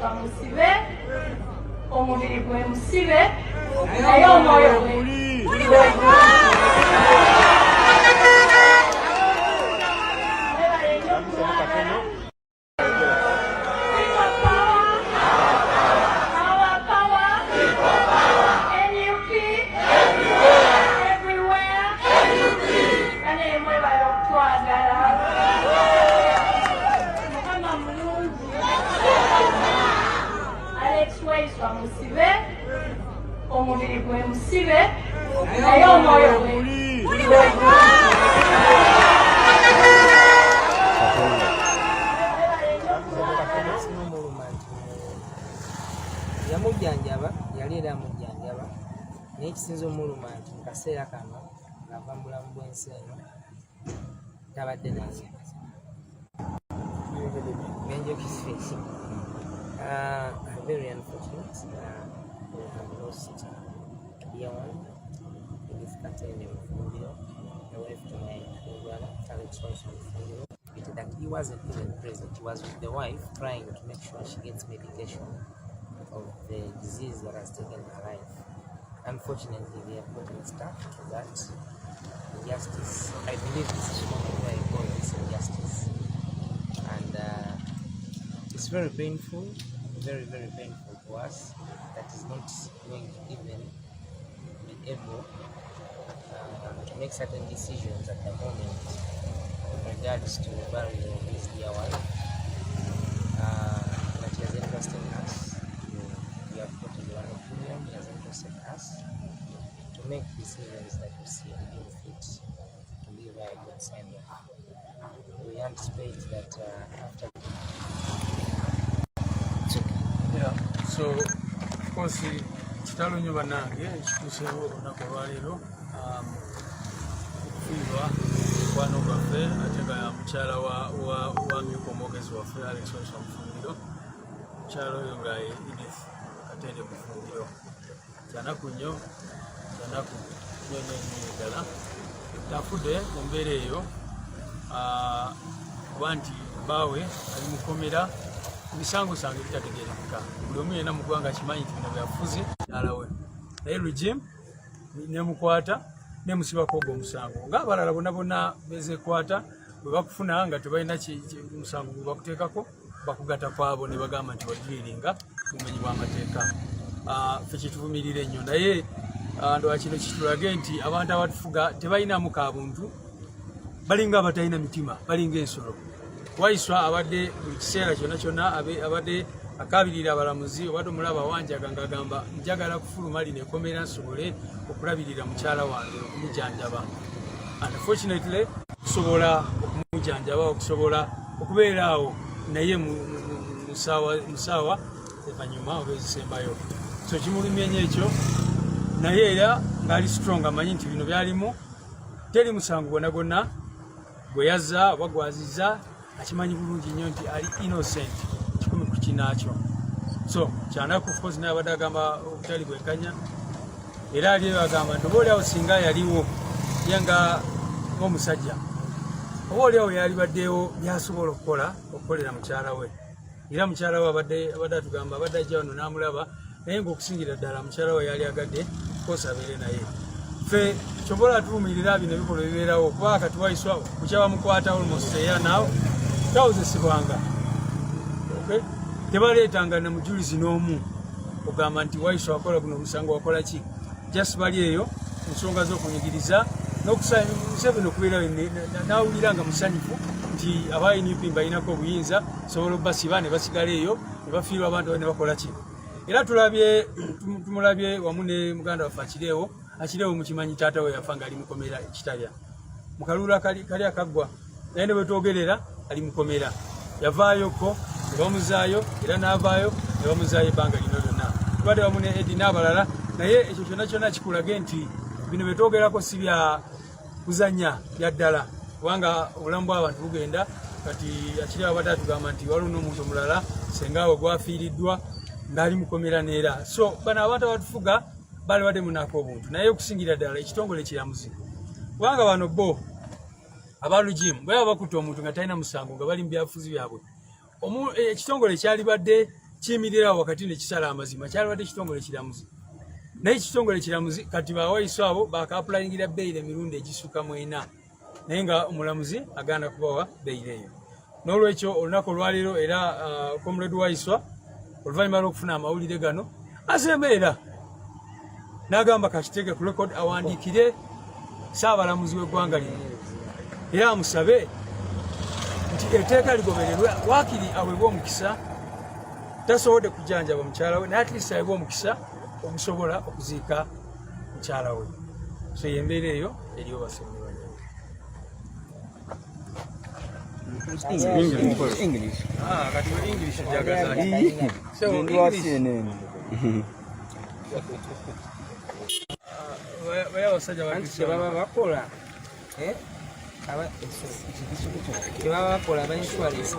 ekisweeswa musibe omubiri gwe musibe naye omwoyo gwe muli weka. Musibe omubiri gwe musibe naye omwoyo gwe muli weka. Yamujjanjaba yali era amujjanjaba naye ekisinza omuluma nti mu kaseera kano ng'ava mu bulamu bw'ensi eno tabadde nansemaza benjokisfeesi. Very unfortunate. We have lost dear one. It is contained in Fumbiro, the wife to my brother, Alex also in Fumbiro. That he wasn't even present. He was with the wife trying to make sure she gets medication of the disease that has taken her life. Unfortunately, they have gotten stuck to that injustice. I believe this is what I call this injustice. And it's very painful. Very, very painful to us that is not going to even be able to make certain decisions at the moment in regards to the burial of his dear wife. That he has interested in us. We have put in one opinion, he has interested us to make decisions that we see and deem fit to give her a good send-off. We anticipate that after. So, of course, kitalo nnyo bannange ekituuseewo olunaku olwaleero okufiirwa mukwano gwaffe ate nga mukyala wa myuka omwogezi waffe Alex Oso Mufumbiro, mukyala oyo nga Edith Katende Mufumbiro. Kyanaku nnyo, kyanaku nnyo ddala. Tafudde mu mbeera eyo kuba nti bbaawe ali mu kkomera misango sange bitategeerekeka. Buli omu yenna mu ggwanga akimanyi nti bino byafuzi alawe. Naye regime nemukwata nemusibako ogwo omusango. Ng'abalala bonna bezeekwata bwe bakufuna nga tebalina omusango gwe bakuteekako bakugata kwabo ne bagamba nti wajiriringa bumenyi bw'amateeka. Ffe kituvumirira ennyo naye ndowa kino kitulage nti abantu abatufuga tebalinamu kabuntu, balinga abatalina mitima, balinga ensolo. Waiswa abadde buli kiseera kyonna abadde akabirira abalamuzi obadde omulaba Wange agamba njagala kufuluma lino ekkomera nsobole okulabirira mukyala wange okumujjanjaba. Unfortunately okusobola okumujjanjaba okusobola okubeera awo naye musaawa evanyuma oba ezisembayo. So kimulumye nnyo ekyo naye era ng'ali strong amanyi nti bino byalimu teri musango gwonna gwe yazza oba gwazizza akimanyi bulungi nnyo nti ali innocent kikumi ku kinaakyo. So kyanaku of course naye abadde agamba obutali bwenkanya era ali eyo agamba nti oba oliawo singa yaliwo yanga ng'omusajja oba oliawo yalibaddewo byasobola okukolera mukyala we. Era mukyala we abadde atugamba abadde ajja wano n'amulaba naye ng'okusingira ddala mukyala we yali agadde kosa abeere naye. Ffe kyobola tulumirira bino ebikolwa ebibeerawo kuba kati waiswa kukyaba mukwata almost eya naawo tawuzesibwanga. Tebaleetanga na mujulizi n'omu ogamba nti waiswa wakola guno omusango wakola ki. Just bali eyo ensonga z'okunyigiriza n'okusabino okubeerawo n'awulira nga musanyufu nti aba NUP balinako obuyinza sobola obbasiba ne basigala eyo ne bafiirwa abantu ne bakola ki. Era tumulabye wamu ne muganda waffe Akireewo mukimanyi taata we yafa nga ali mukomera ekitalya mu kaluula kali akaggwa naye ne bwe twogerera ali mukomera. Yavaayoko ne bamuzaayo era n'avaayo ne bamuzaayo ebbanga lino lyonna. Tubadde wamu ne Edi n'abalala naye ekyo kyonna kikulage nti bino bye twogerako si bya kuzannya bya ddala kubanga obulamu bw'abantu bugenda. Kati Akireewo abadde atugamba nti waliwo n'omuntu omulala sengaawe gwafiiriddwa ng'ali mukomera neera. So bano abantu abatufuga bali wadde munako obuntu naye okusingira ddala ekitongole kiramuzi kubanga bano bo abalujimu bwe baba bakutte omuntu nga talina musango nga bali mu byafuzi byabwe ekitongole kyali badde kiyimirira wakati ne kisala amazima kyalibadde kitongole kiramuzi naye kitongole kiramuzi kati bawaiso abo bakapulayingira beyire emirundi egisuka 4 naye nga omulamuzi agenda kubawa beyire eyo n'olwekyo olunaku olwaleero era comrade waiswa oluvannyuma lw'okufuna amawulire gano asembeera n'agamba kakiteeke ku record awandiikire saabalamuzi w'eggwanga lino era amusabe nti etteeka ligobererwe waakiri aweebwa omukisa tasobodde kujanjaba mukyala we naye atlist aweebwa omukisa ogusobola okuziika mukyala we so yembeera eyo eriyo basembeera English. kati English jagaza so where abasajja bakola bakola insurance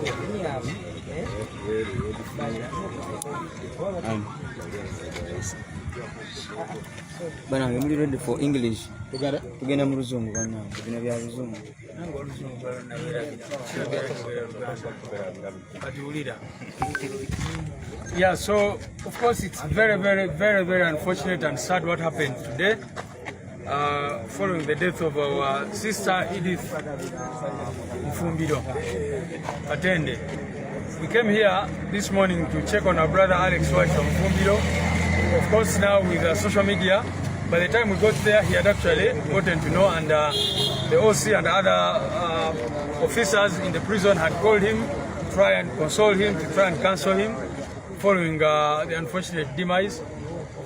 Bana, we're ready for English. Tugenda mu luzungu bana, bino bya luzungu. Yeah, so of course it's very unfortunate and sad what happened today following the death of our sister Edith Mfumbiro Atende. We came here this morning to check on our brother Alex White from Mfumbiro. Of course now with social media, by the time we got there he had actually gotten to know, and the OC and other officers in the prison had called him to try and console him, to try and counsel him following the unfortunate demise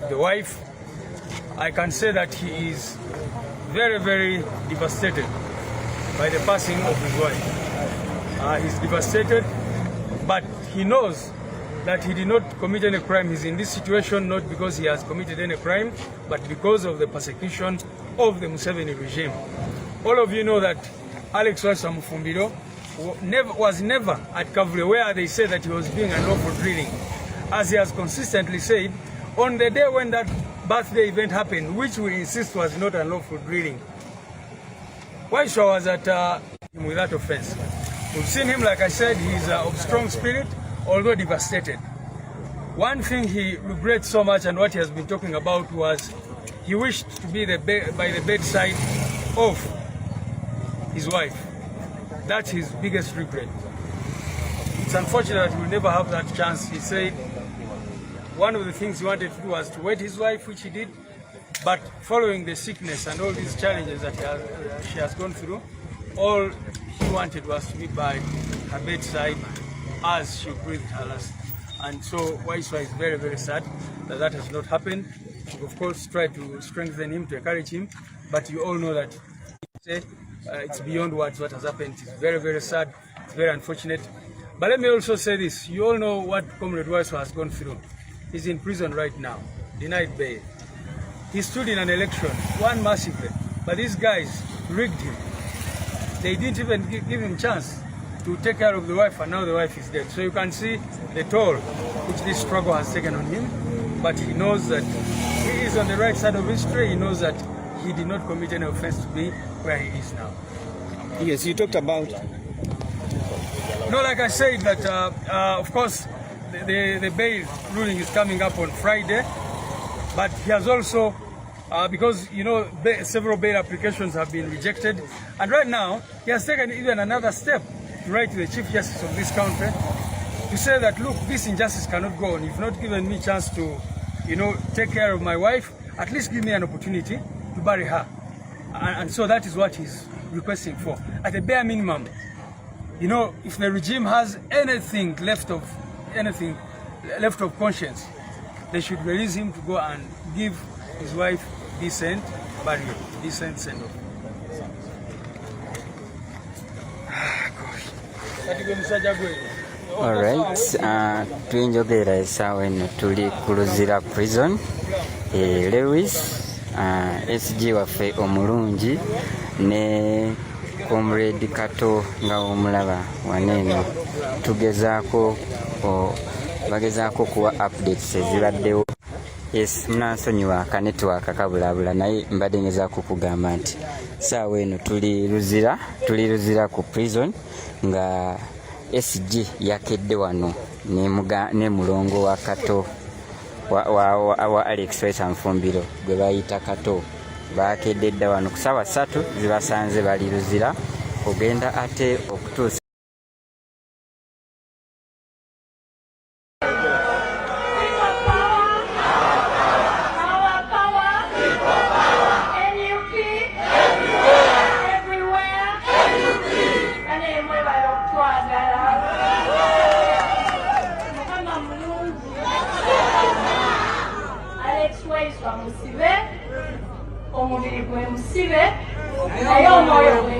of the wife. I can say that he is very devastated by the passing of his wife. He's devastated, but he knows that he did not commit any crime. He's in this situation not because he has committed any crime, but because of the persecution of the Museveni regime. All of you know that Alex Mfumbiro was never at Kavule, where they say that he was doing unlawful drilling. As he has consistently said, on the day when that birthday event happened, which we insist was not unlawful drilling, Waisha was at him with that offense. We've seen him, like I said, he's of strong spirit, although devastated. One thing he regrets so much, and what he has been talking about, was he wished to be by the bedside of his wife. That's his biggest regret. It's unfortunate that he will never have that chance. He said one of the things he wanted to do was to wed his wife, which he did, but following the sickness and all these challenges that she has gone through, all he wanted was to be by her bedside as she breathed her last. And so Waiswa is very sad that that has not happened. We of course try to strengthen him, to encourage him, but you all know that it's beyond words what has happened. It's very sad, it's very unfortunate. But let me also say this, you all know what Comrade Waiswa has gone through. He's in prison right now, denied bail. He stood in an election, won massively, but these guys rigged him. They didn't even give him a chance to take care of the wife, and now the wife is dead. So you can see the toll which this struggle has taken on him, but he knows that he is on the right side of history. He knows that he did not commit any offense to be where he is now. Yes, you talked about... No, like I said, that of course the bail ruling is coming up on Friday, but he has also, because you know several bail applications have been rejected, and right now he has taken even another step to write to the Chief Justice of this country to say that, look, this injustice cannot go on. You've not given me a chance to, you know, take care of my wife. At least give me an opportunity to bury her. And so that is what he's requesting for. At a bare minimum, you know, if the regime has anything left of conscience, they should release him to go and give his wife decent burial, decent send-off. Alright, twinjogera esaawa eno tuli ku Luzira prison Lewis SG waffe omulungi ne Comrade Kato nga omulaba waneeno bagezaako kuwa updates ezibaddewo. Yes, munansonyiwa akanetwaka kabulabula, naye mbadde ngezaako kugamba nti saawa eno tuli Luzira ku prison nga SG yakedde wano ne mulongo wa Kato wa Alex Wesa Nfumbiro gwe bayita Kato bakedde dda wano ku ssaawa 3 zibasanze bali luzira ogenda ate okutuusa omubiri gwe musibe naye omwoyo gwe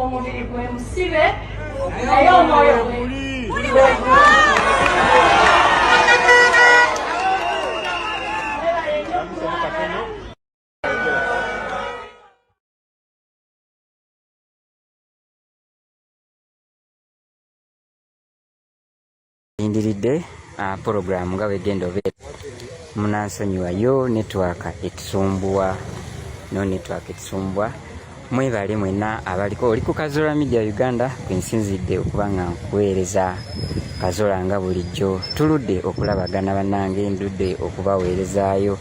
omubiri gwe musibe naye omwoyo gwe lindiridde puroguramu nga bwegenda obeera munansonyiwa yo netwaka etusumbuwa mwebale mwenna abaliko oli ku Kazola Media Uganda kwensinzidde okuba nga nkuweereza Kazola nga bulijjo tuludde okulabagana bannange ndudde okubaweerezaayo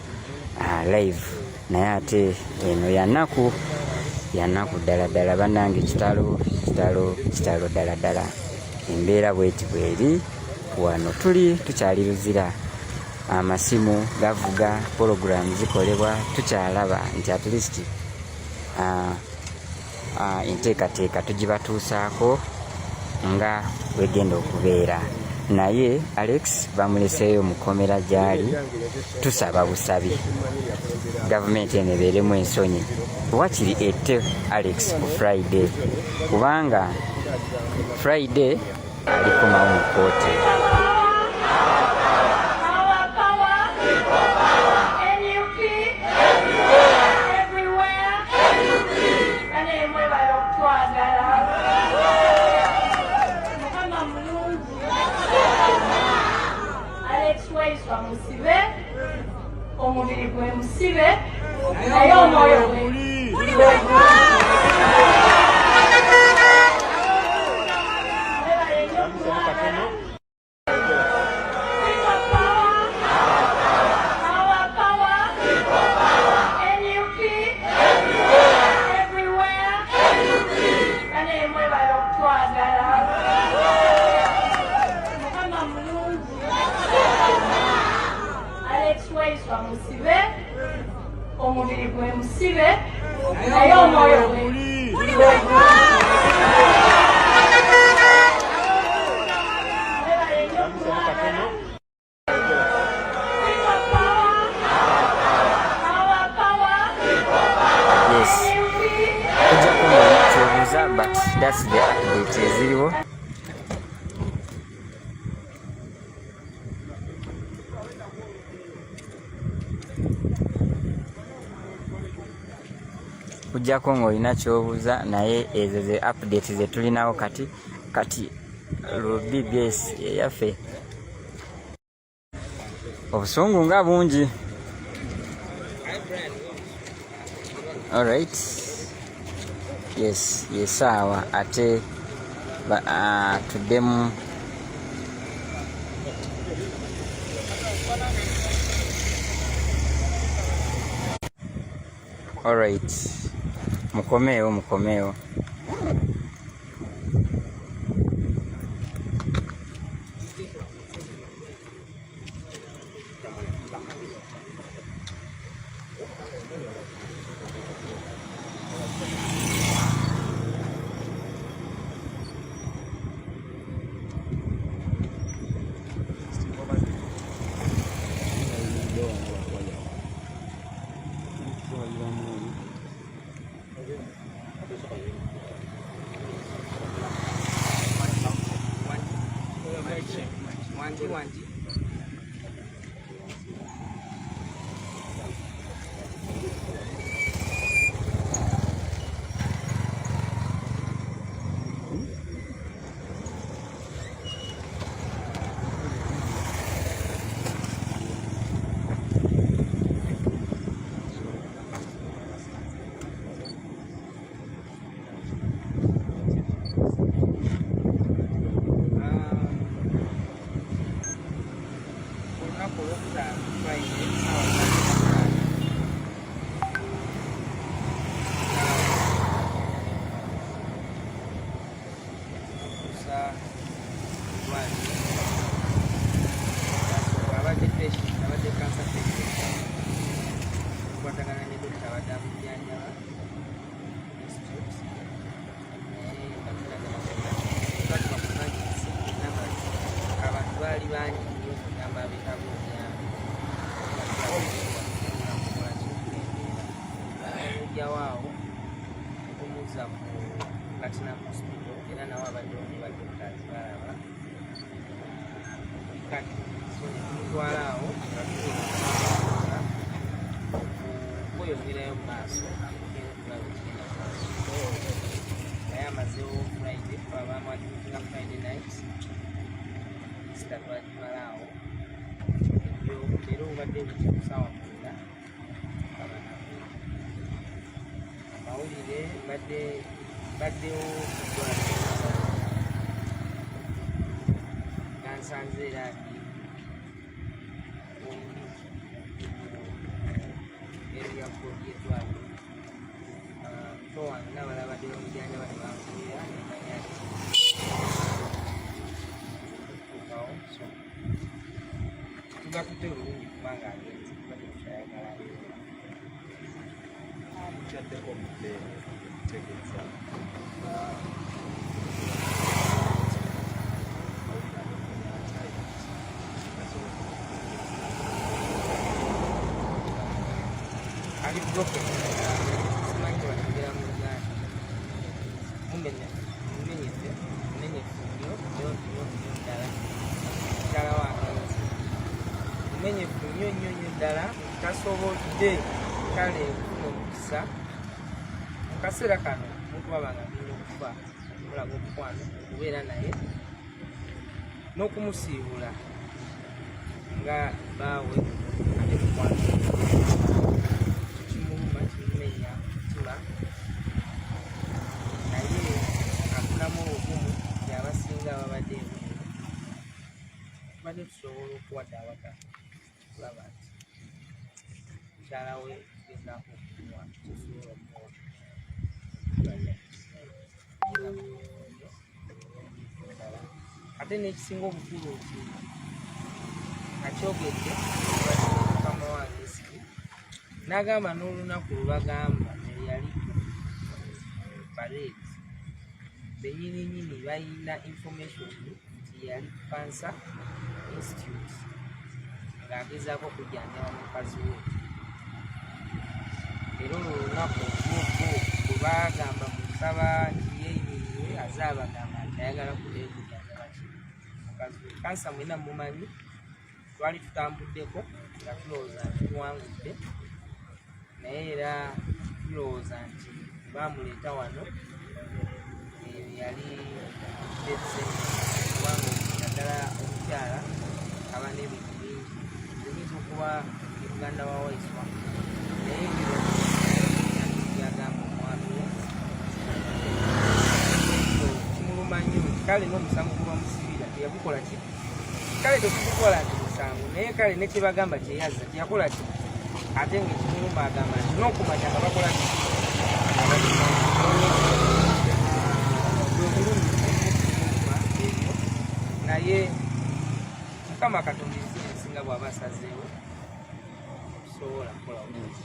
live naye ate eno yanaku ddala bannange kitalo ddala embeera bweti bweri wano tuli tukyali luzira amasimu gavuga puroguramu zikolebwa tukyalaba nti at least enteekateeka tugibatuusaako nga wegenda okubeera naye Alex bamuleseeyo mu kkomera gy'ali tusaba busabi gavumenti eno ebeeremu ensonyi wakiri ette Alex ku Friday kubanga Friday alikomawo mu kkooti omubiri gwe musibe naye omwoyo gwe omubiri gwe musibe naye omwoyo gwe but that's the update eziriwo kujjako ng'olina kyobuuza naye ezo ze update ze tulinawo kati BBS eyaffe obusungu nga bungi. Alright, yes awa ate tuddemu alright mukomeewo kwata mujjanjaba institute naye nga abantu baali bangi nnyo kugamba abetaaga obuyambi ojjawaawo okumuza ku Platinum Hospital era nawe abadde omubadde balaba kati tumutwala awo nga okweyongerayo mu maaso okulaba ekigenda mu maaso naye amazeewo Friday twabaamu atuukinga Friday night sita twagimalaawo leero obadde buti kusaawa mwenda amawulire baddewo gansanze era ndi area code y'eddwaliro towange n'abalala badde bamujjanja bali bankulira nemanya tukawo so tugatutte bulungi kubanga agenzi badde tukyayagalayo mukyaddeko mubeera tegeeza ali broke simanyi wanegera mu Uganda mumenyete nnyo ddala mukyala wange mumenyefu nnyo ddala tasobodde kale nfuna omukisa mu kaseera kano omuntu wabanga alina okufa mulaga omukwano okubeera naye n'okumusiibula nga baawe ate mukwano kimuluma kimumenya kutula naye afunamu obugumu gyabasinga babadde ebungu tubadde tusobola okuwadde awaka kulaba nti mukyala we gezaako okumuwa kisobola okumuwa ate n'ekisinga obukulu nti akyogedde mukama wange esi n'agamba n'olunaku lwebagamba eyali parade benyininyini balina information nti yali Cancer Institute ng'agezaako okujjanjaba mukazi we era olwo olunaku ogwogwo bwe bagamba musaba nti yeeyimirirwe aze abagamba nti ayagala kuleyo okujjanjaba ki mukazi we kansa mwena mumanyi twali tutambuddeko nga tulowooza nti tuwangudde naye era tulowooza nti bamuleeta wano yali etse kubanga naddala omukyala aba n'ebintu bingi oyinza okuba Uganda wa waiswa naye byagamba omwami we kimuluma nnyo kale n'omusango guba musibira teyagukola ki kale tekigukola nti musango naye kale nekibagamba kyeyazza teyakola ki ate ngaekimuluma agamba nti n'okumanya nga bakola ki naye Mukama Katonda esinga bw'aba asazeewo tusobola kukola bulungi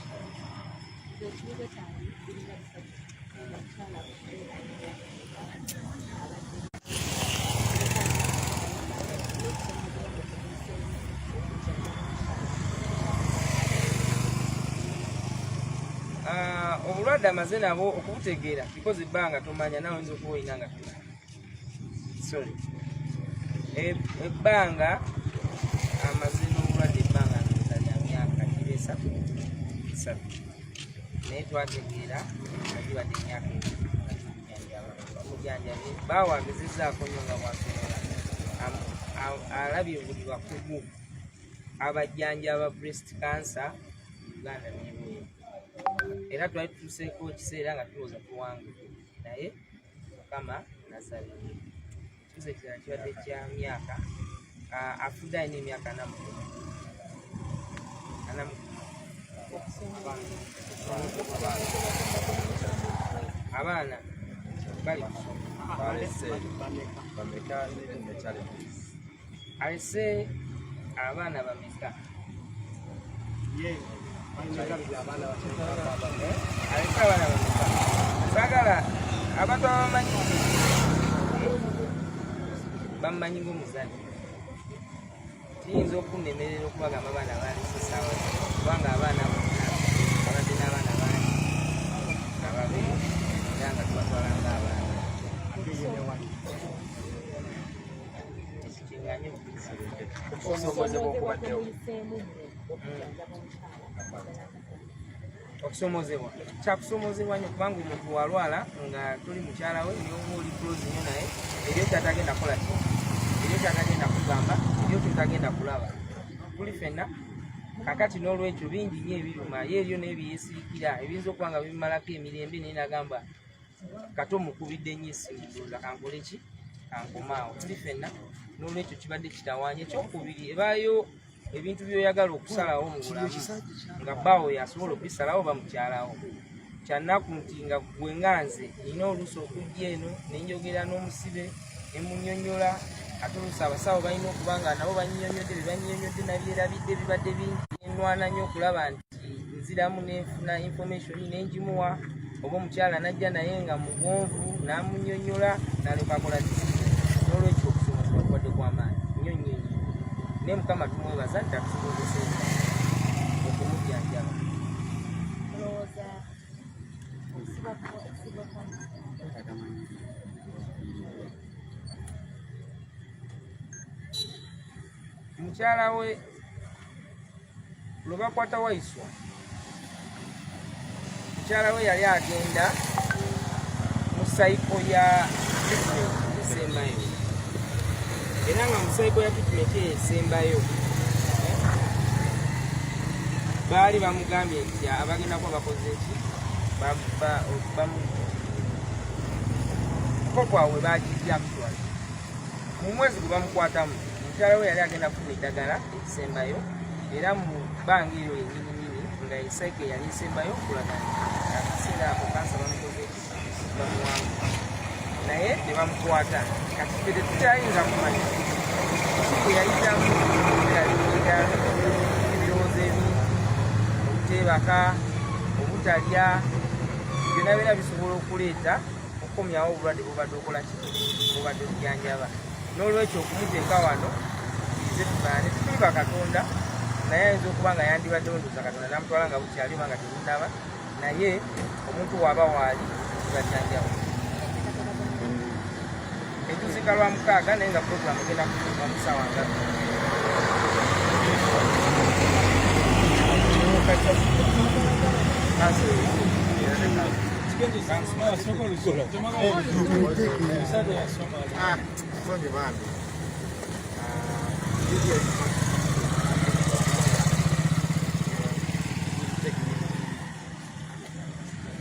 obulwadde amaze nabo okubutegeera because ebbanga tomanya nawe oyinza okuba olina nga sorry ebbanga amaze n'obulwadde ebbanga ndoza lya myaka giba 3 naye twategeera nga gibadde emyaka okujjanjabye baawagezezzaako nnyo nga bwasobola alabye buli bakugu abajjanjaba breast cancer Uganda n'ebweru era twali tutuuseeko ekiseera nga tulowooza tuwangudde naye Mukama nazalire kize kirala kibadde kya myaka afudde alina emyaka 4 abaana bali kusoma alese abaana bameka Sagala abantu abamanyi bamumanyi ng'omuzadde kiyinza okunnemerera okubagamba abaana baalese essaawa kubanga abaana abadde n'abaana bangi ababeera era nga tubatwala ng'abaana tekikinganye okusomozebwa okubaddewo okusomozebwa kyakusomozebwa nnyo kubanga omuntu walwala nga tuli mukyala we nyoba oli close nnyo naye eryo kyatagenda kukola ki eryo kyatagenda kugamba eryo kyotagenda kulaba tuli ffenna kakati n'olwekyo bingi nnyo ebiruma ye eryo n'ebyeyesiikira ebiyinza okuba nga bimalako emirembe naye nagamba kati omukubidde nnyo essimu kuloza kankole ki kankomaawo tuli ffenna n'olwekyo kibadde kitawaanya ekyokubiri ebaayo ebintu byoyagala okusalawo mu bulamu nga bbaawo yasobola okubisalawo bamukyalawo kyannaku nti nga gwe nganze nina oluusi okujja eno nenjogera n'omusibe emunyonyola ate oluusi abasawo balina okuba nga nabo banyinyonyodde bebanyinyonyodde nabyerabidde bibadde bingi enwana nnyo okulaba nti nziramu nenfuna information nenjimuwa oba omukyala najja naye nga mugonvu namunyonyola naleka akola n'olwekyo okusomozebwa kubadde kw'amaanyi nnyo nnyo nnyo naye mukama tumwebaza nti atusobozesa okumujjanjaba mukyala we lwe bakwata waiswa mukyala we yali agenda mu saiko ya esembayo era nga mu saiko ya treatment esembayo baali bamugambye nti abagenda kuba bakoze ki kokwabwe bagijja kutwala mu mwezi gwe bamukwatamu mukyala we yali agenda kufuna eddagala erisembayo era mu bbanga eryo yennyininyini nga esaiko yali esembayo okulaga akaseera ako kansa bamukoze bamuwanga naye ne bamukwata kati ffe tetukyayinza kumanya kiki yayitamu yalinda ebirowoozo ebingi obuteebaka obutalya byonna byonna bisobola okuleeta okukomyawo obulwadde bubadde okola ki bubadde okujjanjaba n'olwekyo okumuteeka wano ize tubaane tutuli bakatonda naye ayinza okuba nga yandibadde ndooza katonda namutwala nga bukyali oba nga temunaba naye omuntu waaba waali tibajjanjaba etuziika lwa 6 naye nga puroguramu egenda kutuuka mu ssaawa ngapi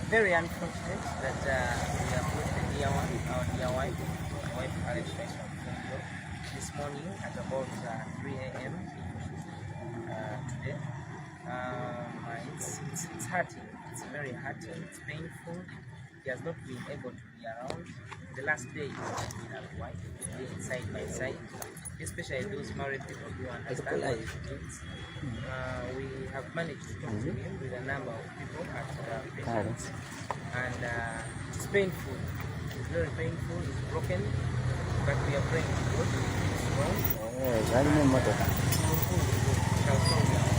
Very unfortunate that we have lost the dear one, our dear wife Alex this morning at about 3 a.m. Today. It's hurting. It's very hurting. It's painful. He has not been able to be around. The last day he has been at wife, living side by side, especially those married people who understand what it means. We have managed to talk to him with a number of people at patients, and it's painful. It's very painful. It's broken, but we are praying to God. It's strong. Shall soon be out.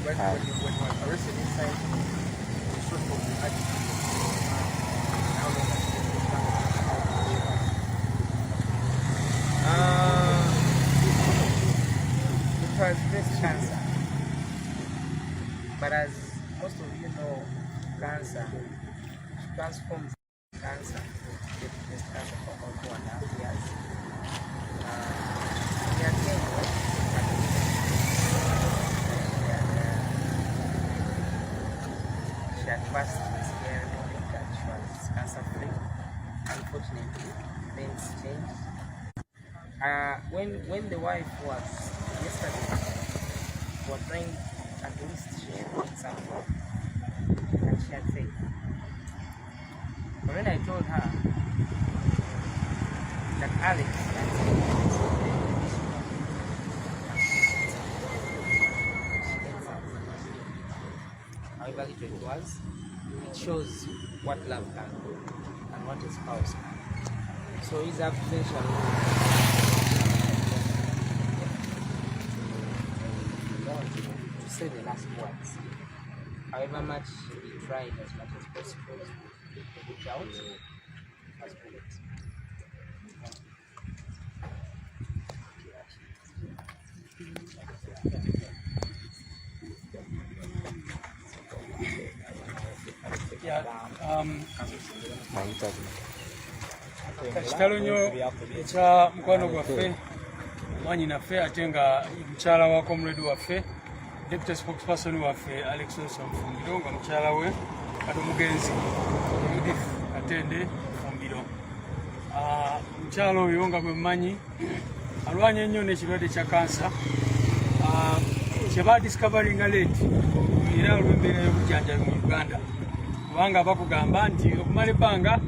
When was arrested inside the sort of it was breast cancer, but as most of you know, cancer transforms cancer to breast cancer for about 2.5 years. We are saying she had passed this year knowing that she was cancer free. Unfortunately, things changed. When the wife was yesterday, we were trying at least share something, and she had faith. But when I told her that Alex had said however little it was, it shows what love can do and what a spouse can do. So his abstinence to say the last words. However much he tried as much as possible to reach out as bullets. Kitalo nnyo ekya mukwano gwaffe mwanyi naffe ate nga mukyala wa comrade waffe deputy spokesperson waffe Alex Mfumbiro nga mukyala we kati omugenzi Judith Katende Mfumbiro. Mukyala oyo nga bwe mmanyi alwanye nnyo n'ekirwadde kya kansa kye badiscoveringa late era olw'embeera y'obujjanjabi mu Uganda, kubanga bakugamba nti okumala ebbanga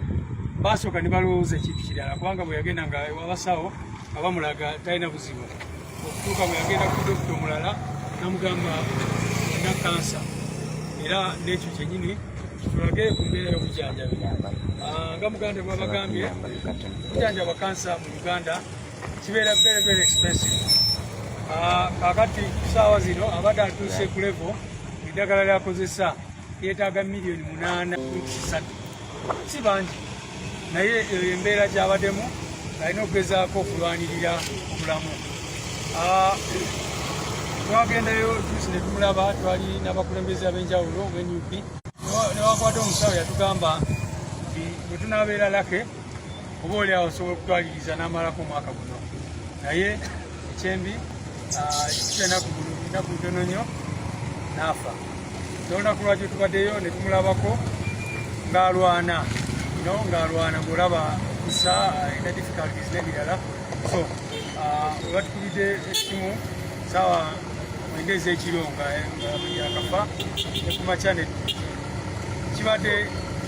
basooka ne balowooza ekintu kirala, kubanga bwe yagenda nga ewabasawo nga bamulaga talina buzibu, okutuuka bwe yagenda ku dokita omulala namugamba alina kansa. Era n'ekyo kyennyini kitulage ku mbeera y'obujjanjabi nga Muganda bw'abagambye obujjanjaba kansa mu Uganda kibeera very very expensive. Kakati kusaawa zino abadde atuuse ku level eddagala lyakozesa yeetaaga milioni 8.3. Si bangi naye eyo embeera gy'abaddemu alina okugezaako okulwanirira obulamu. Twagendayo tuusi ne tumulaba, twali n'abakulembeze ab'enjawulo b'NUP ne wakwata omusawo yatugamba nti bwe tunaabeera lake oba oli awo osobola okutwaliriza n'amalako omwaka guno, naye ekyembi kitenaku ntono nnyo n'afa. N'olunaku lwakyo tubaddeyo ne tumulabako ng'alwana ng'olaba kusa ina difficulties n'ebirala. So we batukubidde esimu saawa 9 ez'ekiro nga yakafa ne ku makya ne kibadde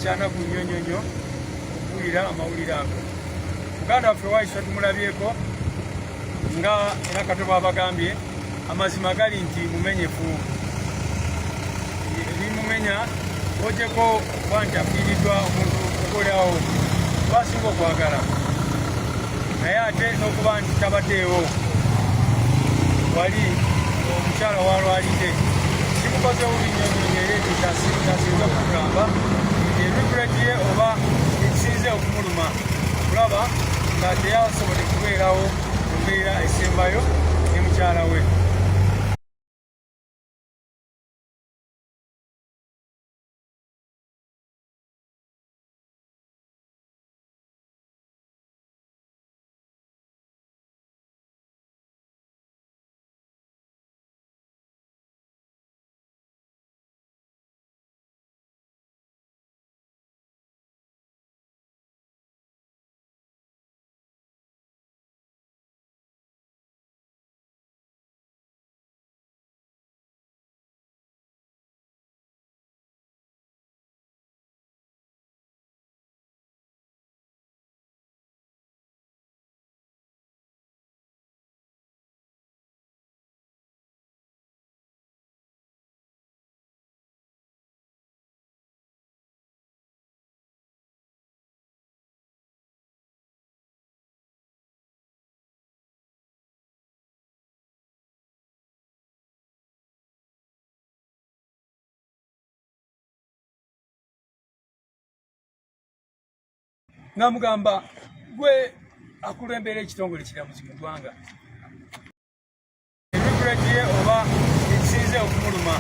kyanaku nnyo okuwulira amawulire ago. Muganda waffe waiswa tumulabyeko nga era Katoba abagambye amazima gali nti mumenyefu. Ebimumenya ojeko okuba nti afiiriddwa omuntu okolerawo twasinga okwagala, naye ate n'okuba nti tabaddeewo wali omukyala walwalidde kimukoze bubi nnyo era ekyo kyasinze okugamba ebiguleti ye oba ekisinze okumuluma okulaba nga teyasobodde kubeerawo mu mbeera esembayo ne mukyala we. Namugamba gwe akulembera ekitongole kiramuzi mu ggwanga, ebiguleti ye oba ekisinze okumuluma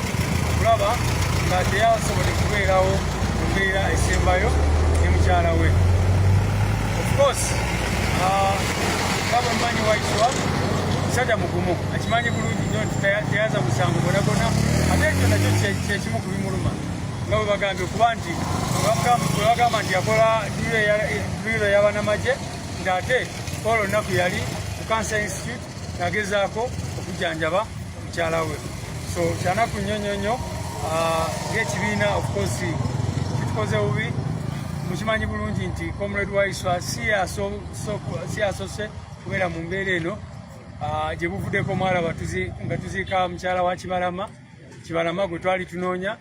okulaba nga teyasobodde kubeerawo mu mbeera esembayo ne mukyala we. Of course nga bwe mmanyi waiswa musajja mugumu, akimanyi bulungi nnyo nti teyaza musango gonagona, ate ekyo nakyo kyekimu ku bimuluma nga bwe bagambye okuba nti bwe bagamba nti yakola duliro y'abanamagye nti ate Paul olunaku yali ku Cancer Institute ng'agezaako okujjanjaba omukyala we. So kyanaku nnyo ng'ekibiina of course kitukoze bubi. Mukimanyi bulungi nti comrade waiswa si asose kubeera mu mbeera eno gye buvuddeko mwalaba nga tuziika mukyala wa Kibalama gwe twali tunoonya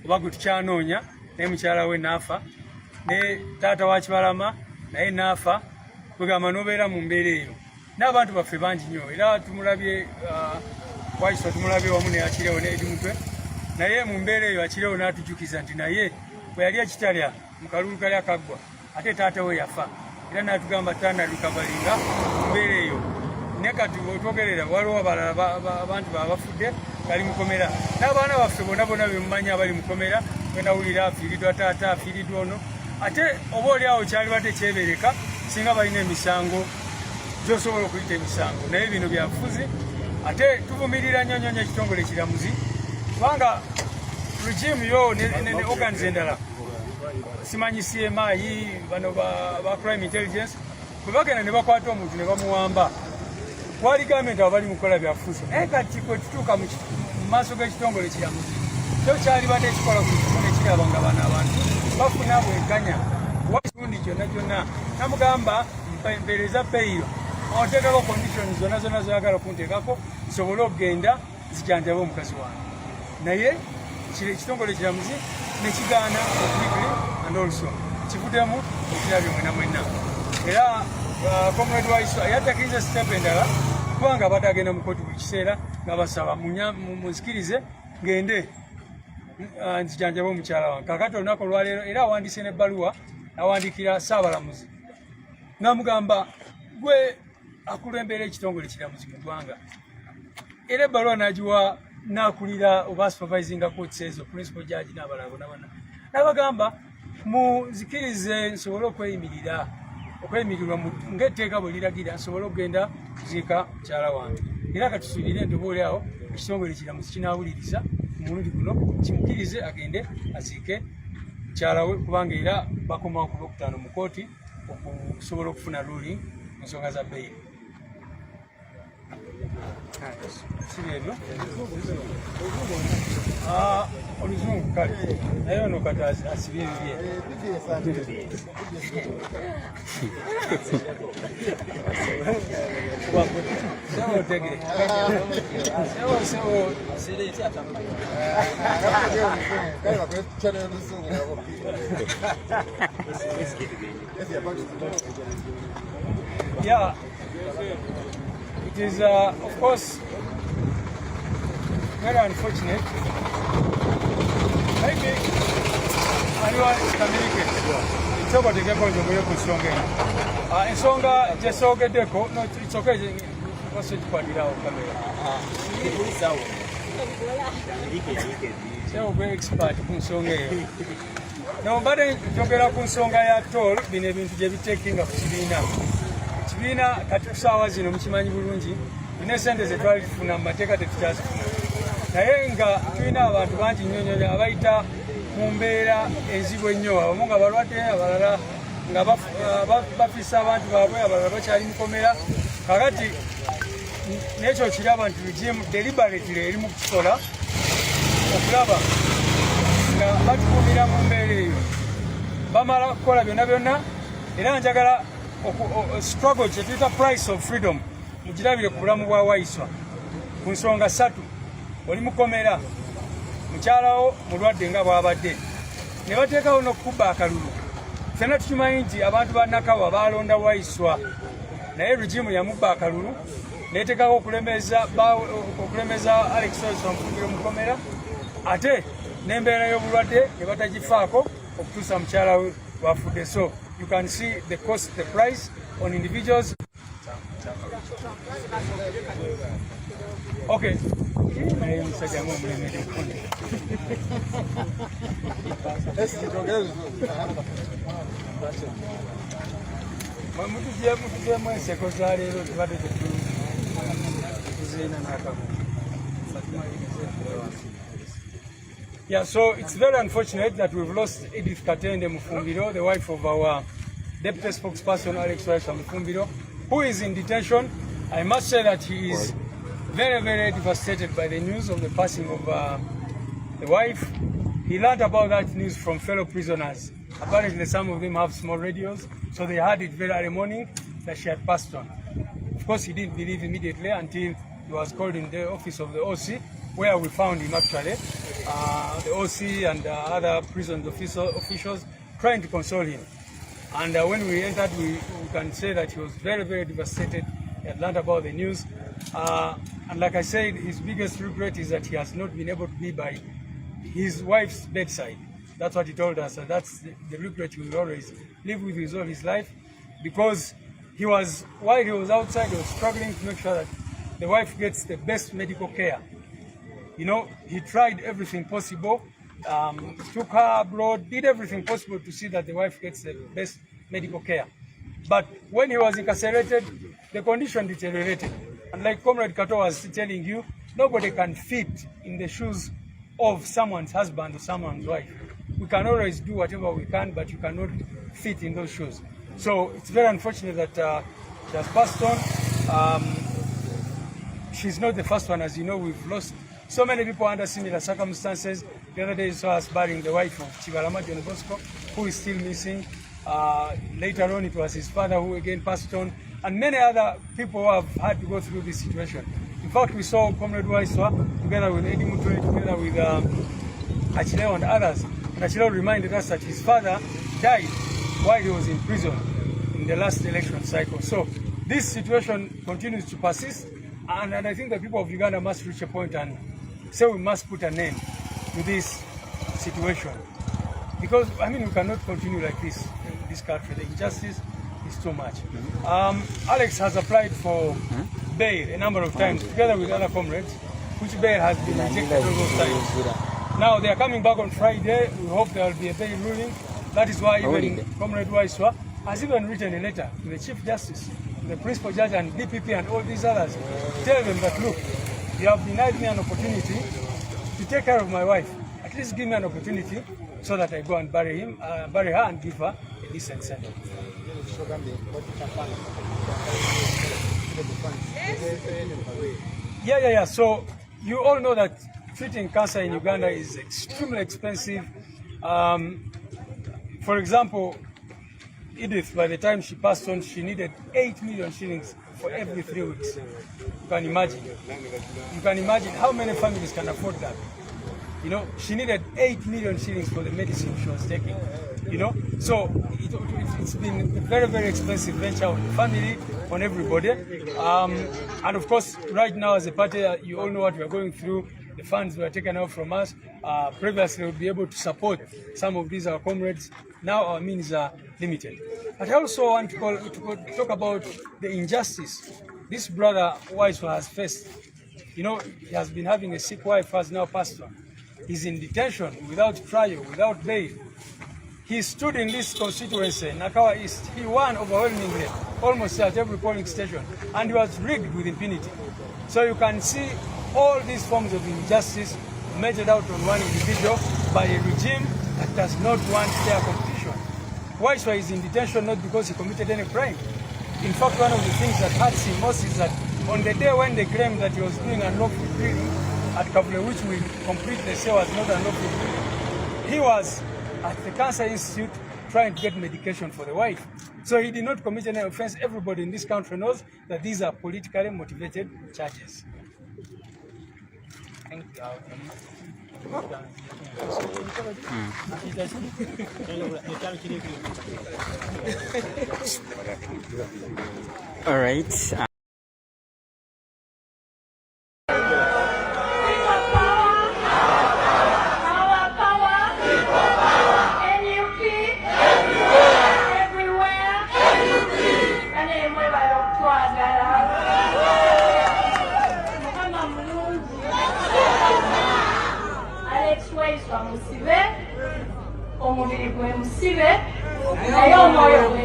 oba gwe tukyanoonya naye mukyala we naafa ne taata wa Kibalama naye naafa kwegamba n'obeera mu mbeera eyo n'abantu baffe bangi nnyo era tumulabye Waiswa tumulabye wamu ne Akirewo ne Edimutwe naye mu mbeera eyo Akirewo n'atujjukiza nti naye bwe yali ekitalya mu kalulu kali akaggwa ate taata we yafa era n'atugamba tanalikabalinga mu mbeera eyo naye kati bw'otwogerera waliwo abalala abantu babafudde bali mukomera n'abaana baffe bonna bonna bemumanya abali mukomera wenawulira afiiriddwa taata afiiriddwa ono ate oba oli awo kyaliba tekyebereka singa balina emisango gyosobola okuyita emisango naye bino byabufuzi ate tuvumirira nnyo nnyo ekitongole kiramuzi kubanga regimu yo ne organs endala simanyi CMI bano ba crime intelligence bwe bagenda ne bakwata omuntu ne bamuwamba wali gavumenti abo bali mukola byafuzi naye kati kwe tutuuka mu maaso g'ekitongole kiramuzi kyo kyalibadde ekikola ku kimu nekiraba nga bano abantu bafuna bwenkanya wakirundi kyonna kyonna namugamba mpeereza peyiro onteekako kondishoni zonna zonna zoyagala okunteekako nsobole okugenda zijanjabe omukazi wange naye ekitongole kiramuzi nekigaana okwigre and also kivuddemu ekirabye mwena mwenna era comrade Waiswa yatakiriza sitepu endala kubanga abadde agenda mu kooti buli kiseera nga basaba munzikirize ngende nzijanjabe omukyala wange kakati olunaku olwaleero era awandiise n'ebbaluwa awandikira Ssaabalamuzi namugamba gwe akulembera ekitongole kiramuzi mu ggwanga era ebbaluwa nagiwa nakulira oba supervising court ezo principal judge n'abalala bonna bonna nabagamba munzikirize nsobole okweyimirirwa ng'etteeka bwe liragira nsobole okugenda kuziika mukyala wange era katusuubire nti oba oli awo ekitongole kiramuzi kinaawuliriza omulundi guno kimukirize agende aziike mukyala we kubanga era bakomawo ku Lwokutaano mu kooti okusobola okufuna ruling mu nsonga za beyiri sibyebyo oluzungu kale naye ono kati asibye ebibye yeah. It is, of course, very unfortunate. Maybe anyone can make it. It's over the record of the Nsonga. Nsonga just ogedeko. No, it's okay. What's the party now? So very expert Nsonga. No, but jogera Nsonga ya toll bine bintu je bitekinga ku kibiina. Kibiina kati kusaawa zino mukimanyi bulungi bine sente ze twali tufuna mu mateeka tetukyazifuna naye nga tulina abantu bangi nnyo abayita mu mbeera enzibu ennyo abamu nga balwadde abalala nga bafisa abantu baabwe abalala bakyali mukomera kakati n'ekyo kiraba nti regimu deliberately eri mu kukola okulaba nga batukumira mu mbeera eyo bamala kukola byonna byonna era njagala struggle kyetuyita price of freedom mugirabire ku bulamu bwa Waiswa ku nsonga 3 oli mukomera mukyalawo mulwadde nga bwabadde ne bateekawo n'okukubba akalulu ffenna tukimanyi nti abantu ba Nakawa balonda Waiswa naye regimu yamubba akalulu neteekako okulemeza Alex Waiswa Mufugiro mukomera ate n'embeera y'obulwadde ne batagifaako okutuusa mukyala we wafudde. So you can see the cost, the price on individuals. Okay. Yeah, so it's very unfortunate that we've lost Edith Katende Mufumbiro, the wife of our deputy spokesperson Alex Waiswa Mufumbiro, who is in detention. I must say that he is very, very devastated by the news of the passing of the wife. He learned about that news from fellow prisoners. Apparently some of them have small radios, so they heard it very early morning that she had passed on. Of course, he didn't believe immediately until he was called in the office of the OC, where we found him actually. The OC and other prison officials trying to console him. And when we entered, we can say that he was very, very devastated. He had learned about the news. And like I said, his biggest regret is that he has not been able to be by his wife's bedside. That's what he told us. And that's the regret he will always live with all his life. Because while he was outside, he was struggling to make sure that the wife gets the best medical care. You know, he tried everything possible, took her abroad, did everything possible to see that the wife gets the best medical care. But when he was incarcerated, the condition deteriorated. And like Comrade Kato was telling you, nobody can fit in the shoes of someone's husband or someone's wife. We can always do whatever we can, but you cannot fit in those shoes. So it's very unfortunate that she has passed on. She's not the first one. As you know, we've lost so many people under similar circumstances. The other day you saw us burying the wife of Chibalama John Bosco, who is still missing. Later on, it was his father who again passed on, and many other people who have had to go through this situation. In fact, we saw Comrade Waiswa together with Eddie Mutule, together with Achileo and others. And Achileo reminded us that his father died while he was in prison in the last election cycle. So this situation continues to persist, and I think the people of Uganda must reach a point and say we must put an end to this situation. Because, I mean, we cannot continue like this in this country. The injustice is too much. Alex has applied for bail a number of times, together with other comrades, which bail has been rejected all those times. Now, they are coming back on Friday. We hope there will be a bail ruling. That is why even Comrade Waiswa has even written a letter to the Chief Justice, the Principal Judge and DPP and all these others, to tell them that, look, you have denied me an opportunity to take care of my wife. At least give me an opportunity so that I go and bury her and give her a decent sentence. Yeah. So you all know that treating cancer in Uganda is extremely expensive. For example, Edith, by the time she passed on, she needed 8 million shillings for every 3 weeks. You can imagine. You can imagine how many families can afford that. You know, she needed 8 million shillings for the medicine she was taking. You know, so it's been a very, very expensive venture on the family, on everybody. And of course, right now as a party, you all know what we are going through. The funds were taken out from us. Previously, we'll be able to support some of these our comrades. Now our means are limited. But I also want to talk about the injustice this brother Waiswa has faced. You know, he has been having a sick wife who has now passed on. He's in detention without trial, without bail. He stood in this constituency, Nakawa East. He won overwhelmingly, almost at every polling station, and he was rigged with impunity. So you can see all these forms of injustice meted out on one individual by a regime that does not want fair competition. Waiswa is in detention not because he committed any crime. In fact, one of the things that hurts him most is that on the day when they claimed that he was doing unlawful drilling at Kavule, which we completely say was not unlawful drilling, he was at the Cancer Institute trying to get medication for the wife. So he did not commit any offense. Everybody in this country knows that these are politically motivated charges. Thank you. All right. Omubiri gwe musibe naye omwoyo gwe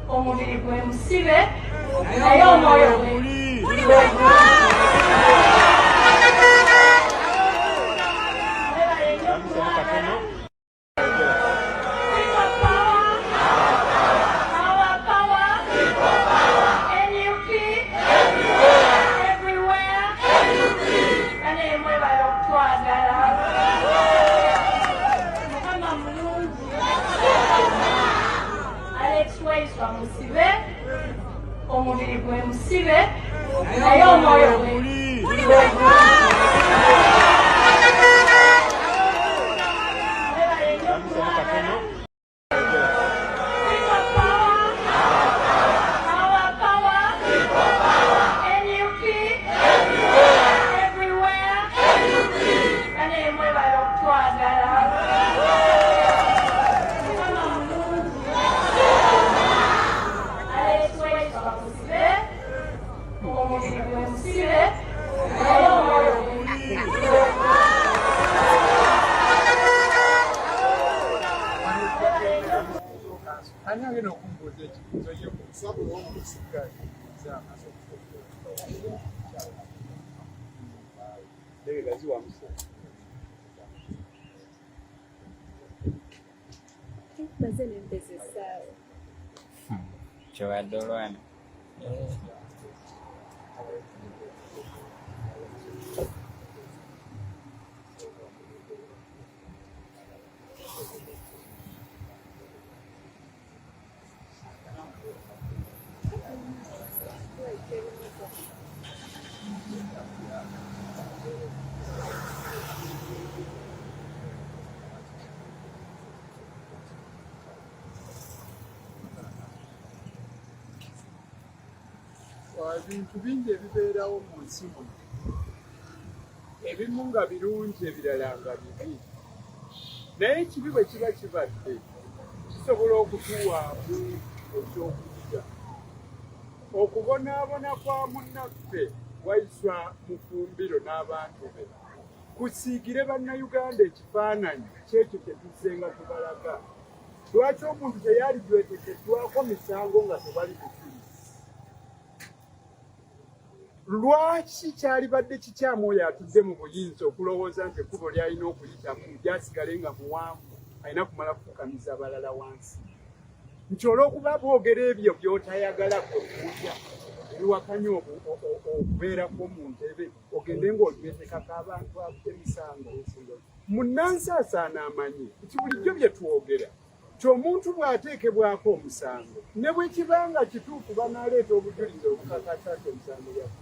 omubiri gwe musibe naye omwoyo gwe Omubiri gwe musibe naye omwoyo gwe Chowadolwana. Ebintu bingi ebibeerawo mu nsi muno, ebimu nga birungi ebirala nga bibi, naye ekibi bwe kiba kibadde kisobola okutuwaamu ekyokulya. Okubonaabona kwa munnaffe Waiswa Mufumbiro n'abantu be kusiigire bannayuganda ekifaananyi kyekyo kye tuzzenga tubalaga. Lwaki omuntu teyali gwetekeddwako misango nga tebali bujulizi? Lwaki kyalibadde kikyamu oyo atudde mu buyinza okulowooza nti ekkubo ly'alina okuyitamu lyasigale nga muwanvu, alina kumala kufukamiza abalala wansi? Nti olw'okuba boogera ebyo by'otayagala kuwulya ebiwakanya okubeerako mu ntebe, ogende ng'olwetekako abantu emisango. Munnansi asaana amanye nti bulijjo bye twogera nti omuntu bw'ateekebwako omusango ne bwe kibanga kituufu banaaleeta obujulizi obukakasa nti omusango yafu,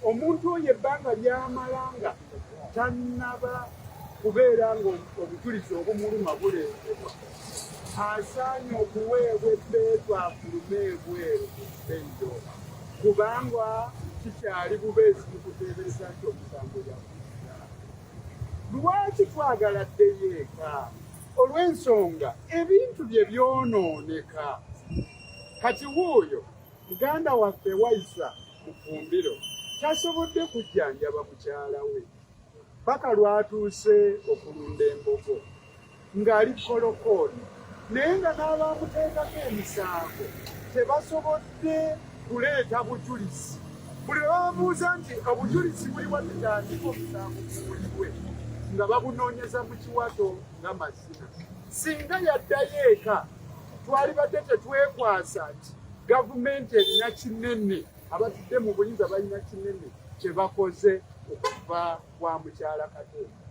omuntu oyo ebbanga ly'amala nga tannaba kubeera nga obujulizi obumuluma buleetebwa, asaanye okuweebwa ebbeetu afulume ebweru ku bbenjo, kubanga kikyali bubeezi bukuteebereza nti omusango yafu. Lwaki twagala ddeyo eka? Olw'ensonga ebintu bye byonooneka. Kati wuuyo muganda waffe Waiswa Mufumbiro kyasobodde kujjanjaba mukyala we paka lwatuuse okulunda embogo ng'ali kolokooni, naye nga n'abamuteekako emisango tebasobodde kuleeta bujulizi. Buli lwe bababuuza nti obujulizi buli wa tutandika omusango guwulibwe, nga babunoonyeza mu kiwato nga mazina. Singa yaddayo eka twalibadde tetwekwasa nti gavumenti erina kinene, abatudde mu buyinza balina kinene kye bakoze okuva kwa mukyala Katemba.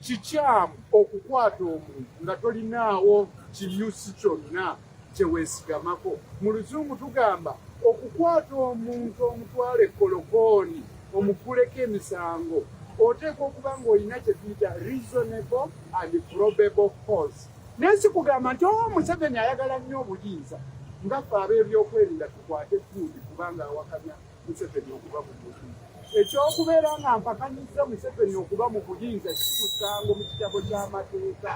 Kikyamu okukwata omuntu nga tolinaawo kinyusi kyonna kye weesigamako. Mu Luzungu tugamba okukwata omuntu omutwala ekolokooni omukuleko emisango, oteekwa okuba ng'olina kye tuyita reasonable and probable cause. Naye si kugamba nti Museveni ayagala nnyo obuyinza, nga ffe ab'ebyokwerinda tukwate tuuti kubanga awakanya Museveni okuba mu buyinza. Ekyokubeera nga mpakanyiza Museveni okuba mu buyinza kitusango mu kitabo ky'amateeka.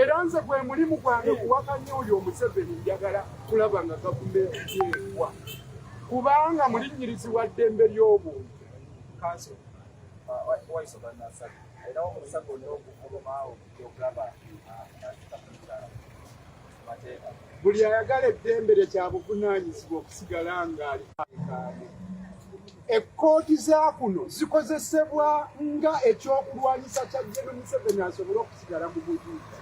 Era nze gwe mulimu gwange kuwakanya oyo Museveni njagala kulaba nga gavumenti yeekwa, kubanga mulinnyirizi wa ddembe ly'obuntu. Buli ayagala eddembe lye kya buvunaanyizibwa okusigala ng'ali kaale. ekkooti za kuno zikozesebwa nga ekyokulwanyisa kya General Museveni asobole okusigala mu bujulizi.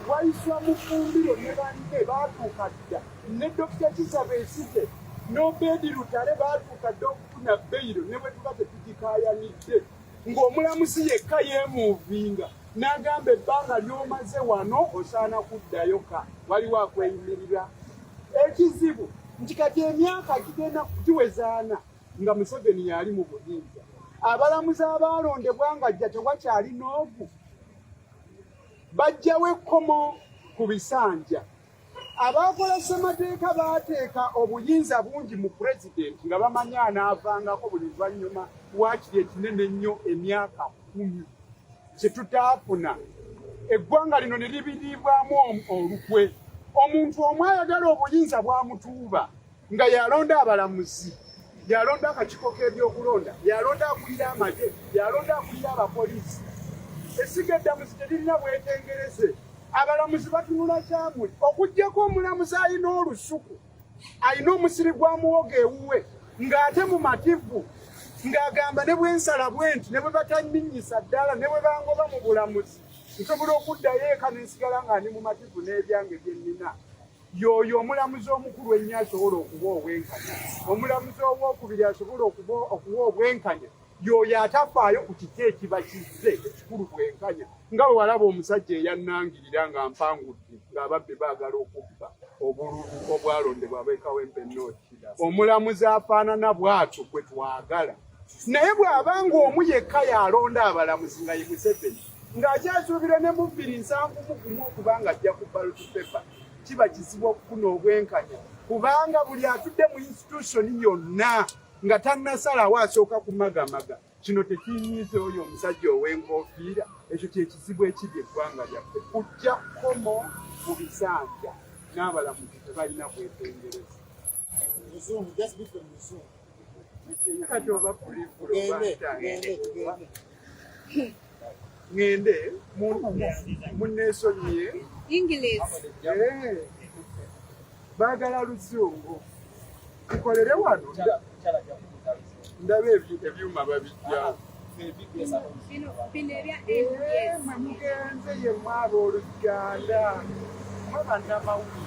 Waiswa Mufumbiro ne banne baatuuka dda, ne Dr. Kizza Besigye n'Obedi Lutale baatuuka dda okufuna beyiro ne bwe tuba tetukikaayanidde, ng'omulamuzi yekka yeemuuvinga n'agamba ebbanga ly'omaze wano osaana kuddayo ka, waliwo akweyimirira. Ekizibu nti kati emyaka gigenda giwezaana nga Museveni yali mu buyinza. Abalamuzi abaalondebwa nga jja tewakyali n'ogu, bajjawo ekkomo ku bisanja. Abaakola ssemateeka baateeka obuyinza bungi mu pulezidenti nga bamanyi anaavangako buli luvannyuma waakiri ekinene ennyo emyaka 10 kye tutaafuna. Eggwanga lino ne libiriibwamu olukwe. Omuntu omu ayagala obuyinza bwamutuuba nga yalonda abalamuzi, yalonda akakiiko k'ebyokulonda, yalonda akulira amagye, yalonda akulira abapoliisi. Essiga eddamuzi teririna bwetengereze. Abalamuzi batunula kyamuli okuggyako omulamuzi alina olusuku, alina omusiri gwa muwogo ewuwe, ng'ate mu mativu, ng'agamba ne bwensala bwenti ne bwe batanninnyisa ddala ne bwe bangoba mu bulamuzi nsobola okuddayo eka nensigala nga ndi mu mativu n'ebyange bye nnina. Y'oyo omulamuzi omukulu ennyo asobola okuba obwenkanya. Omulamuzi owookubiri asobola okuba obwenkanya y'oyo atafaayo ku kiki ekiba kizze ekikulu bwenkanya. Nga bwe walaba omusajja eyannangirira nga mpangudde ng'ababbi baagala okubba obululu obwalondebwa ab'ekawempe North. Omulamuzi afaanana bw'atyo gwe twagala. Naye bw'abanga omu yekka yalonda abalamuzi nga ye Museveni, ng'akyasuubira ne mu 271 okubanga ajja ku ballot paper, kiba kizibu okufuna obwenkanya, kubanga buli atudde mu institution yonna nga tannasalawo asooka kumagamaga. Kino tekinyiize oyo omusajja ow'enkofiira. Ekyo kye kizibu ekiri eggwanga lyaffe. Kujja kkomo mu bisanja n'abalamuzi tebalina bwetengereza. Kati oba pulifulo ngende munneesonyiye baagala Luzungu tukolere wano. Ndaba ebyuma babijjawo. Mwe mugenze ye mwaba oluganda mwe bannamawulire.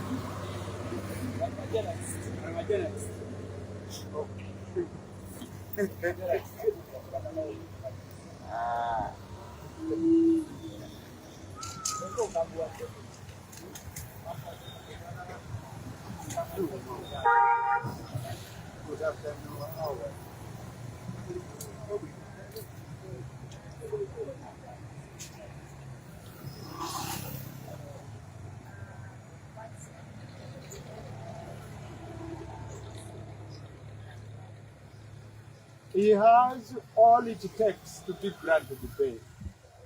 He has all it takes to be granted bail.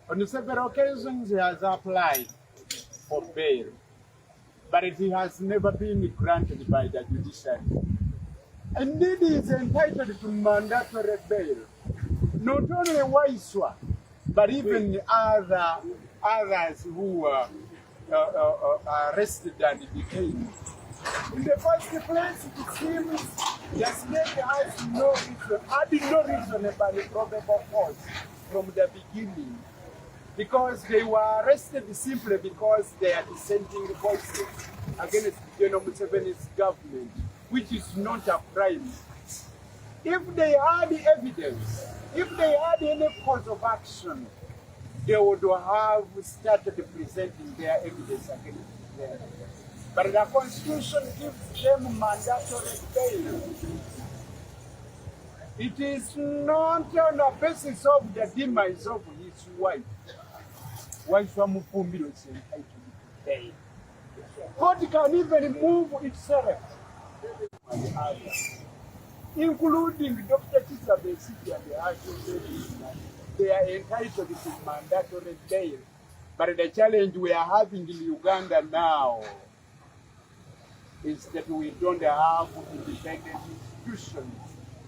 On several occasions he has applied for bail, but he has never been granted by the judiciary. Indeed, he is entitled to mandatory bail. Not only Waiswa, but even others who were arrested and detained. In the first place, it seems the state had no reasonable probable cause from the beginning, because they were arrested simply because they are dissenting voices against General Museveni's government, which is not a crime. If they had evidence, if they had any cause of action, they would have started presenting their evidence against them. But the Constitution gives them mandatory bail. It is not on the basis of the demise of his wife. Waiswa Mufumbiro is entitled to bail. Court can even move itself, including Dr. Kizza Besigye and the Archbishop. They are entitled to mandatory bail. But the challenge we are having in Uganda now is that we don't have independent institutions,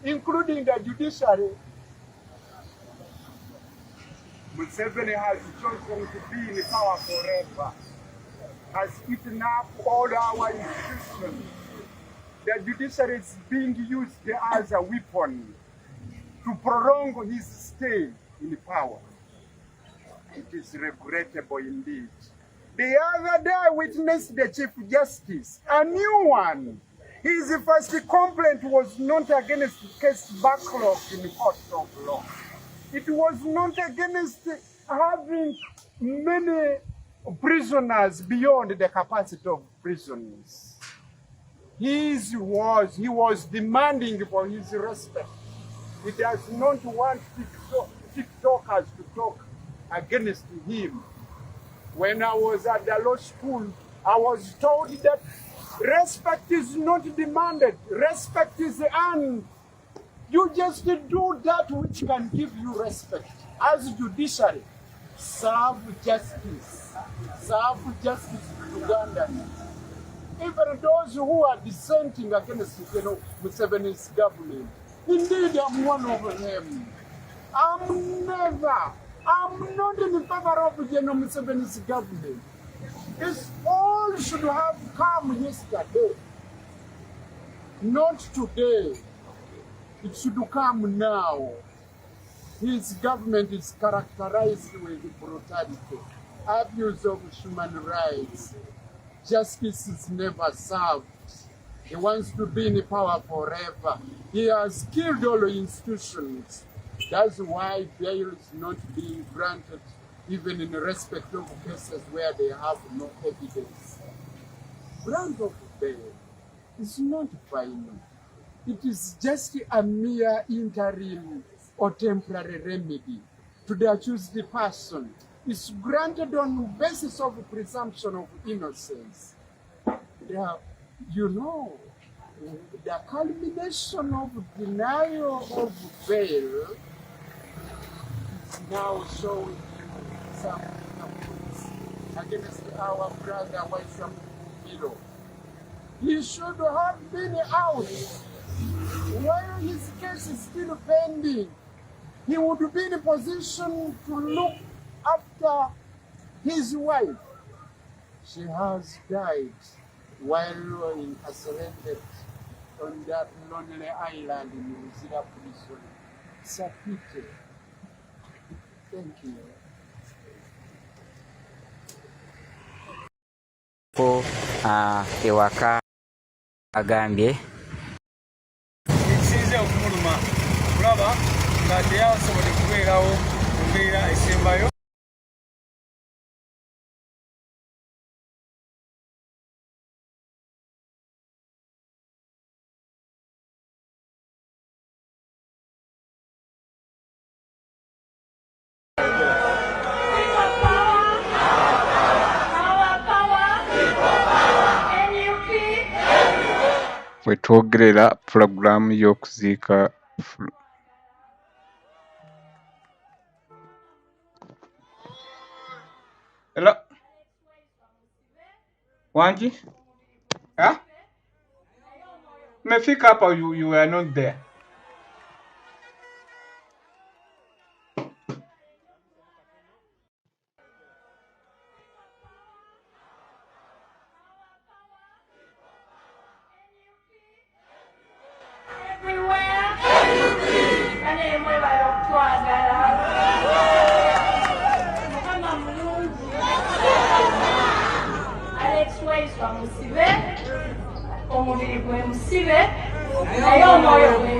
including the judiciary. Museveni has chosen to be in power forever, has eaten up all our institutions. the judiciary is being used as a weapon to prolong his stay in power. It is regrettable indeed. The other day I witnessed the Chief Justice, a new one. His first complaint was not against case backlog in court of law. It was not against having many prisoners beyond the capacity of prisons. He was demanding for his respect. He does not want TikTokers to talk against him. When I was at the law school, I was told that respect is not demanded, respect is earned. You just do that which can give you respect. As judiciary, serve justice. Serve justice to Ugandans. Even those who are dissenting against Museveni's government. Indeed, I'm one of them. I'm not in favor of General Museveni's government. It's all should have come yesterday, not today. It should come now. His government is characterized with brutality, abuse of human rights. Justice is never served. He wants to be in power forever. He has killed all institutions. That's why bail is not being granted, even in respect of cases where they have no evidence. Grant of bail is not final. It is just a mere interim or temporary remedy to the accused person. It's granted on the basis of presumption of innocence. You know, the culmination of denial of bail is now showing some efforts against our brother Waisam Milo. He should have been out while his case is still pending. He would be in a position to look after his wife. She has died while incarcerated on that lonely island in Okuzika prison. It's a pity. Thank you. Ewaka agambye ekisinze okumuluma okulaba nga teyasobodde kubeerawo mu mbeera esembayo. We twogerera pulogulaamu y'okuziika Hello? Wange? Huh? Umefika hapa, you were not there. Omubiri gwe musibe naye omwoyo gwe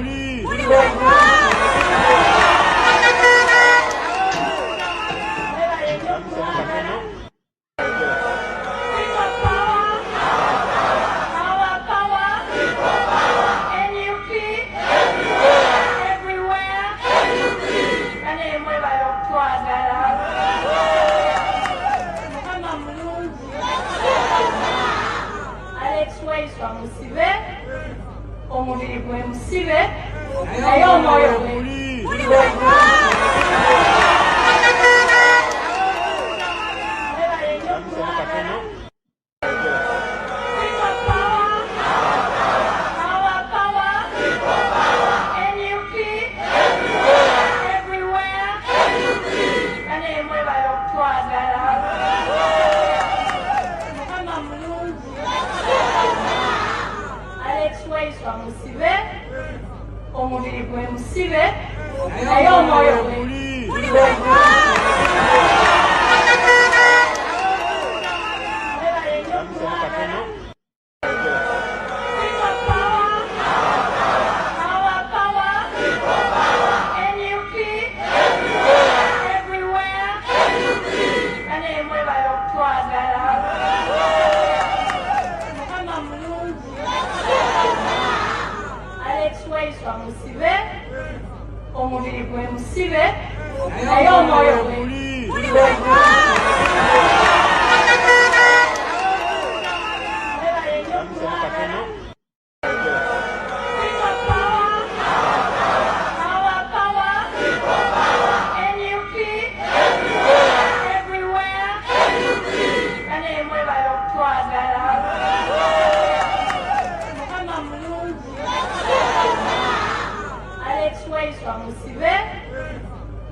omubiri gwe musibe naye omwoyo gwe naye omwoyo gwe omubiri gwe musibe naye omwoyo gwe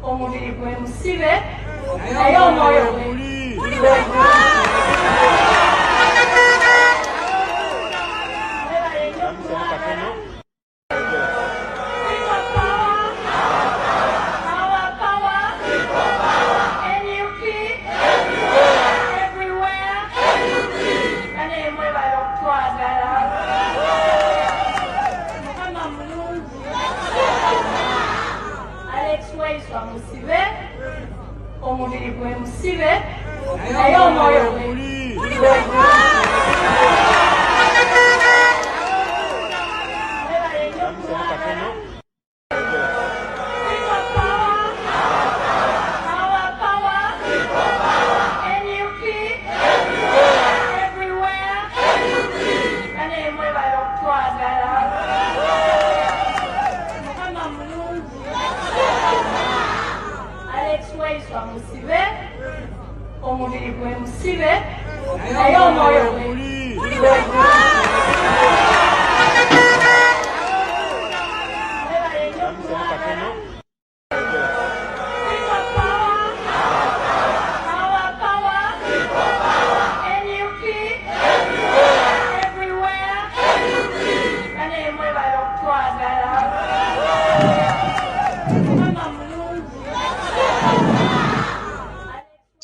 omubiri gwe musibe naye omwoyo gwe omubiri gwe musibe naye omwoyo gwe omubiri gwe musibe naye omwoyo gwe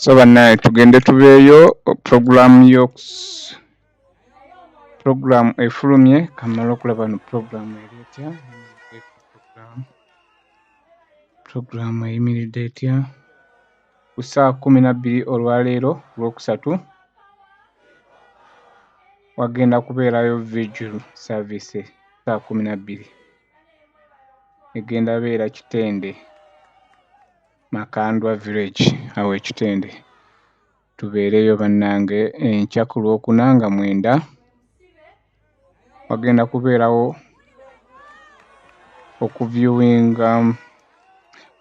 So banaye tugende tubeeyo program efulumye kamala okulaba no program erietya program eyimiridde etya ku saa 12 olwaleero Lwokusatu wagenda kubeerayo vigil service saa 12 egenda beera Kitende Makandwa village awo Kitende tubeereyo bannange enkya ku Lwokuna nga 9 wagenda kubeerawo okuviewinga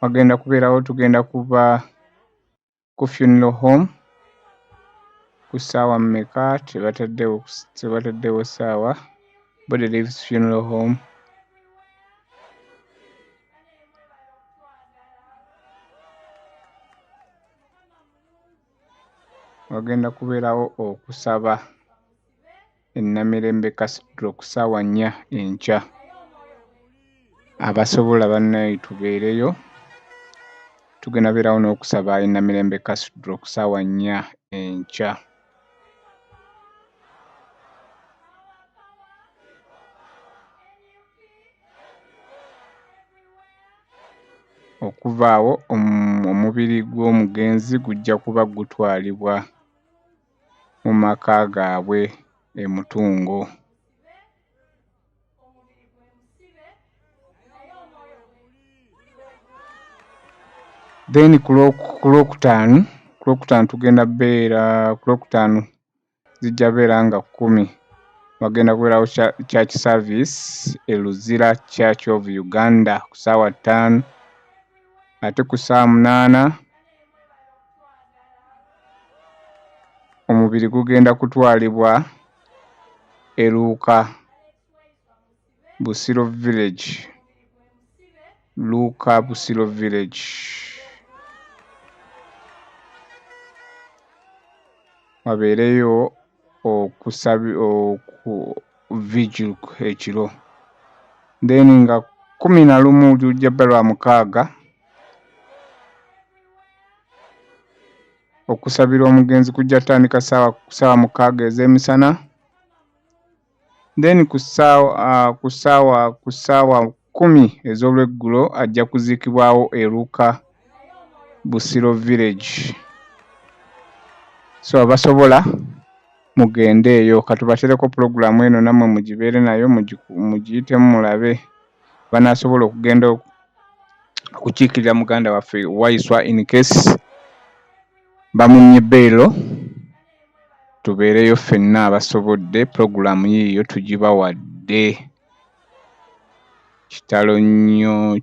wagenda kubeerawo tugenda kuba ku funeral home ku ssaawa mmeka tebataddewo ssaawa Body Leaves Funeral Home wagenda kubeerawo okusaba Namirembe Cathedral ku ssaawa 4 enkya abasobola bannaye tubeereyo tugenda beerawo n'okusaba Namirembe Cathedral ku ssaawa 4 enkya okuvaawo omubiri gw'omugenzi gujja kuba gutwalibwa mu maka gaabwe e Mutungo. Then ku Lwokutaano tugenda beera ku Lwokutaano zijja beera nga 10 wagenda kubeerawo church service e Luzira Church of Uganda ku ssaawa 5 ate ku ssaawa 8 omubiri gugenda kutwalibwa e Luuka Busiro Village Luuka Busiro Village wabeereyo vigil ekiro then nga 11 lujja Ebaluwa 6 okusabira omugenzi kujja tandika saawa 6 ez'emisana. Then ku saawa 10 ez'olweggulo ajja kuziikibwawo eruka Busiro village. So abasobola mugende eyo katubatereko program eno namwe mugibeere nayo mugiyitemu mulabe banasobola okugenda okukiikirira muganda waffe Waiswa in case bamunye beero tubeereyo ffenna abasobodde program yiyo tugibawadde kitalo nnyo.